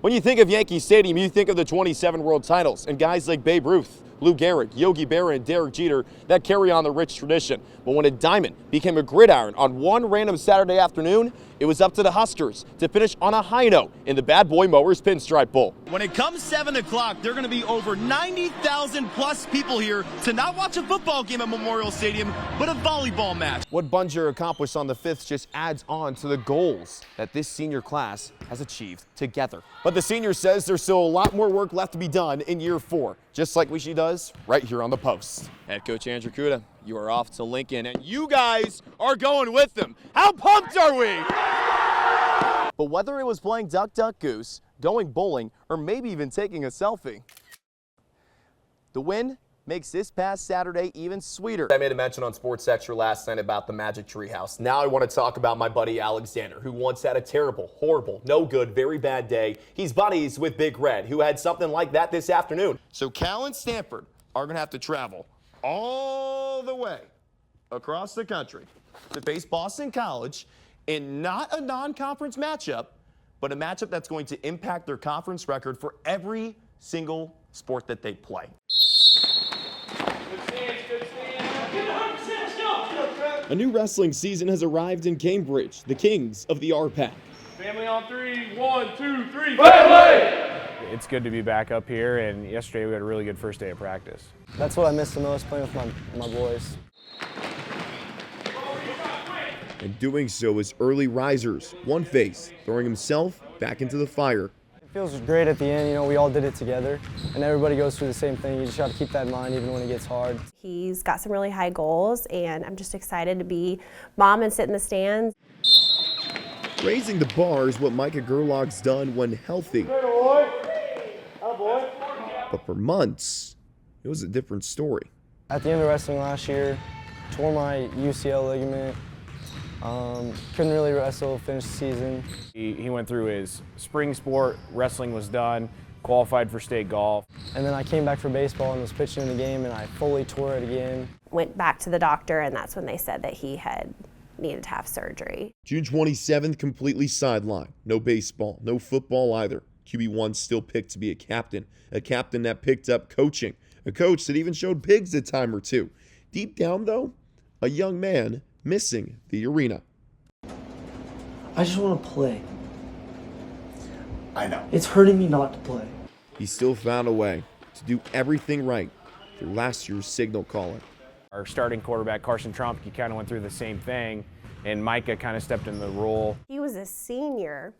When you think of Yankee Stadium, you think of the 27 world titles and guys like Babe Ruth, Lou Gehrig, Yogi Berra, and Derek Jeter that carry on the rich tradition. But when a diamond became a gridiron on one random Saturday afternoon, it was up to the Huskers to finish on a high note in the Bad Boy Mowers Pinstripe Bowl. When it comes 7 o'clock, there are going to be over 90,000 plus people here to not watch a football game at Memorial Stadium, but a volleyball match. What Bunger accomplished on the 5th just adds on to the goals that this senior class has achieved together. But the senior says there's still a lot more work left to be done in year 4, just like she does right here on the Post. Head coach Andrew Kuda, you are off to Lincoln, and you guys are going with them. How pumped are we? But whether it was playing Duck Duck Goose, going bowling, or maybe even taking a selfie, the win makes this past Saturday even sweeter. I made a mention on Sports Extra last night about the Magic Treehouse. Now I want to talk about my buddy Alexander, who once had a terrible, horrible, no good, very bad day. He's buddies with Big Red, who had something like that this afternoon. So Cal and Stanford are going to have to travel all the way across the country to face Boston College in not a non-conference matchup, but a matchup that's going to impact their conference record for every single sport that they play. A new wrestling season has arrived in Cambridge, the kings of the R-Pack. Family on 3, 1, 2, 3, family! It's good to be back up here, and yesterday we had a really good first day of practice. That's what I miss the most, playing with my boys. And doing so as early risers, one face throwing himself back into the fire. It feels great at the end, you know, we all did it together, and everybody goes through the same thing. You just got to keep that in mind even when it gets hard. He's got some really high goals, and I'm just excited to be mom and sit in the stands. Raising the bar is what Micah Gerlach's done when healthy. But for months, it was a different story. At the end of wrestling last year, tore my UCL ligament. Couldn't really wrestle, finish the season. He went through his spring sport, wrestling was done, qualified for state golf. And then I came back for baseball and was pitching in the game, and I fully tore it again. Went back to the doctor, and that's when they said that he had needed to have surgery. June 27th, completely sidelined. No baseball, no football either. QB1 still picked to be a captain that picked up coaching, a coach that even showed pigs a time or two. Deep down, though, a young man missing the arena. I just want to play. I know. It's hurting me not to play. He still found a way to do everything right through last year's signal calling. Our starting quarterback, Carson Trump, he kind of went through the same thing, and Micah kind of stepped in the role. He was a senior,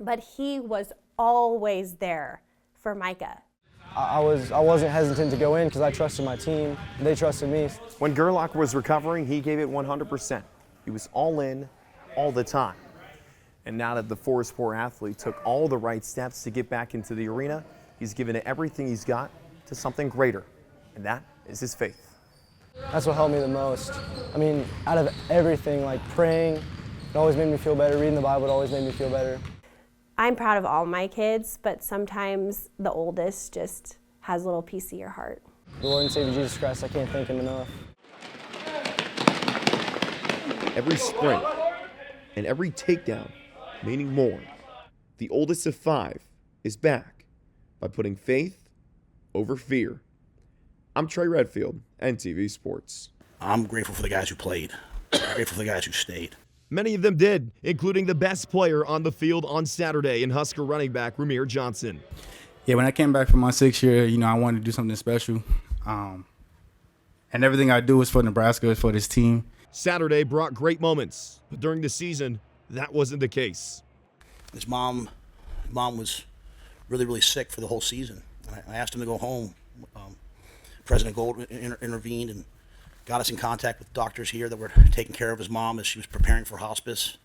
but he was always there for Micah. I wasn't hesitant to go in because I trusted my team. They trusted me. When Gerlach was recovering, he gave it 100%. He was all in, all the time. And now that the 4-sport athlete took all the right steps to get back into the arena, he's given everything he's got to something greater, and that is his faith. That's what helped me the most. I mean, out of everything, like praying, it always made me feel better. Reading the Bible, it always made me feel better. I'm proud of all my kids, but sometimes the oldest just has a little piece of your heart. The Lord and Savior Jesus Christ, I can't thank him enough. Every sprint and every takedown meaning more. The oldest of 5 is back by putting faith over fear. I'm Trey Redfield, NTV Sports. I'm grateful for the guys who played. I'm grateful for the guys who stayed. Many of them did, including the best player on the field on Saturday in Husker running back Ramir Johnson. Yeah, when I came back from my 6th year, you know, I wanted to do something special. And everything I do is for Nebraska, is for this team. Saturday brought great moments, but during the season, that wasn't the case. His mom was really, really sick for the whole season. I asked him to go home. President Gold intervened and got us in contact with doctors here that were taking care of his mom as she was preparing for hospice.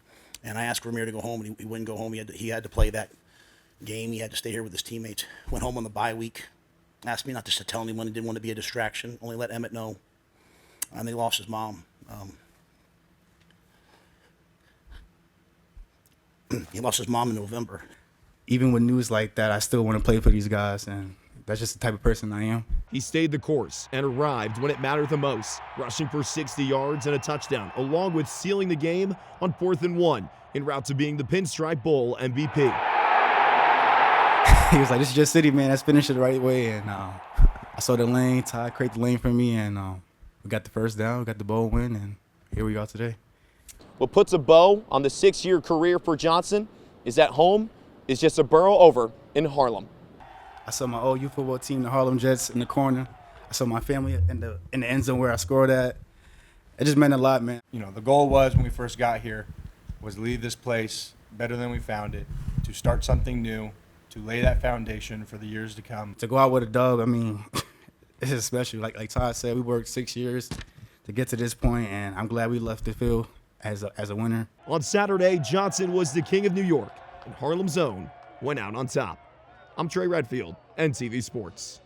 And I asked Ramir to go home, and he wouldn't go home. He had to play that game. He had to stay here with his teammates. Went home on the bye week. Asked me not just to tell anyone. He didn't want to be a distraction. Only let Emmett know. And he lost his mom. He lost his mom in November. Even with news like that, I still want to play for these guys, and that's just the type of person I am. He stayed the course and arrived when it mattered the most, rushing for 60 yards and a touchdown, along with sealing the game on 4th and 1, en route to being the Pinstripe Bowl MVP. he was like, "This is your city, man. Let's finish it the right way." And I saw the lane. Ty created the lane for me, and we got the first down. We got the bowl win, and here we are today. What puts a bow on the 6-year career for Johnson is that home is just a borough over in Harlem. I saw my old youth football team, the Harlem Jets, in the corner. I saw my family in the end zone where I scored at. It just meant a lot, man. You know, the goal was when we first got here was to leave this place better than we found it, to start something new, to lay that foundation for the years to come. To go out with a dub, I mean, this is special. Like Todd said, we worked 6 years to get to this point, and I'm glad we left the field as a winner. On Saturday, Johnson was the king of New York, and Harlem's own went out on top. I'm Trey Redfield, NTV Sports.